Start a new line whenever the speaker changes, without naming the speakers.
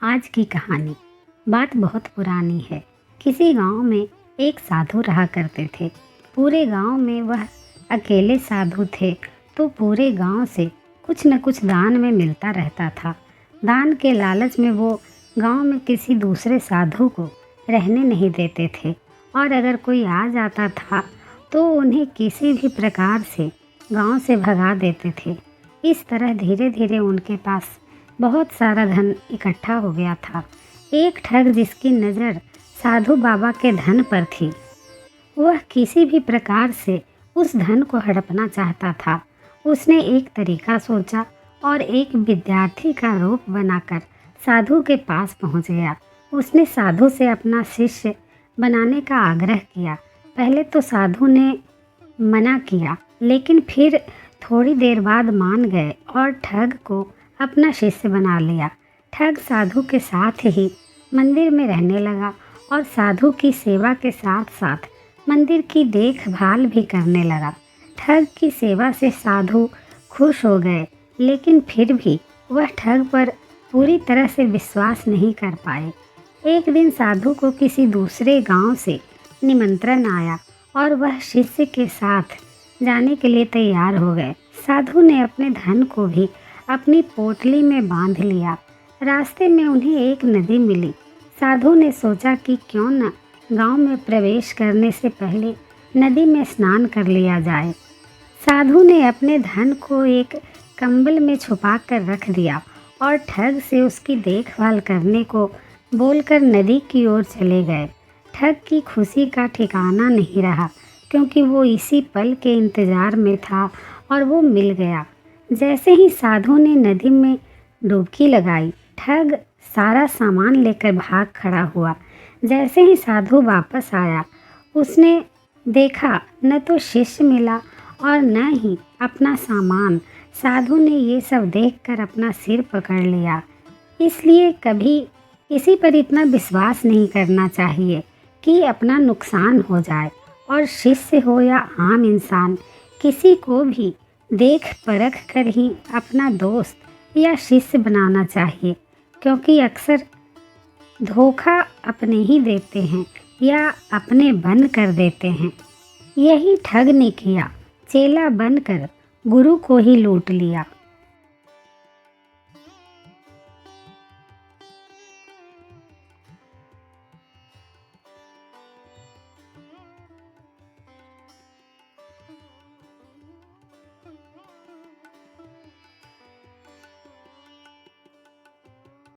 आज की कहानी। बात बहुत पुरानी है। किसी गांव में एक साधु रहा करते थे। पूरे गांव में वह अकेले साधु थे, तो पूरे गांव से कुछ न कुछ दान में मिलता रहता था। दान के लालच में वो गांव में किसी दूसरे साधु को रहने नहीं देते थे, और अगर कोई आ जाता था तो उन्हें किसी भी प्रकार से गांव से भगा देते थे। इस तरह धीरे धीरे उनके पास बहुत सारा धन इकट्ठा हो गया था। एक ठग जिसकी नज़र साधु बाबा के धन पर थी, वह किसी भी प्रकार से उस धन को हड़पना चाहता था। उसने एक तरीका सोचा और एक विद्यार्थी का रूप बनाकर साधु के पास पहुंच गया। उसने साधु से अपना शिष्य बनाने का आग्रह किया। पहले तो साधु ने मना किया, लेकिन फिर थोड़ी देर बाद मान गए और ठग को अपना शिष्य बना लिया। ठग साधु के साथ ही मंदिर में रहने लगा और साधु की सेवा के साथ साथ मंदिर की देखभाल भी करने लगा। ठग की सेवा से साधु खुश हो गए, लेकिन फिर भी वह ठग पर पूरी तरह से विश्वास नहीं कर पाए। एक दिन साधु को किसी दूसरे गांव से निमंत्रण आया और वह शिष्य के साथ जाने के लिए तैयार हो गए। साधु ने अपने धन को भी अपनी पोटली में बांध लिया। रास्ते में उन्हें एक नदी मिली। साधु ने सोचा कि क्यों न गांव में प्रवेश करने से पहले नदी में स्नान कर लिया जाए। साधु ने अपने धन को एक कंबल में छुपा कर रख दिया और ठग से उसकी देखभाल करने को बोलकर नदी की ओर चले गए। ठग की खुशी का ठिकाना नहीं रहा, क्योंकि वो इसी पल के इंतज़ार में था और वो मिल गया। जैसे ही साधु ने नदी में डुबकी लगाई, ठग सारा सामान लेकर भाग खड़ा हुआ। जैसे ही साधु वापस आया, उसने देखा न तो शिष्य मिला और न ही अपना सामान। साधु ने ये सब देखकर अपना सिर पकड़ लिया। इसलिए कभी किसी पर इतना विश्वास नहीं करना चाहिए कि अपना नुकसान हो जाए। और शिष्य हो या आम इंसान, किसी को भी देख परख कर ही अपना दोस्त या शिष्य बनाना चाहिए, क्योंकि अक्सर धोखा अपने ही देते हैं या अपने बन कर देते हैं। यही ठग ने किया, चेला बनकर गुरु को ही लूट लिया।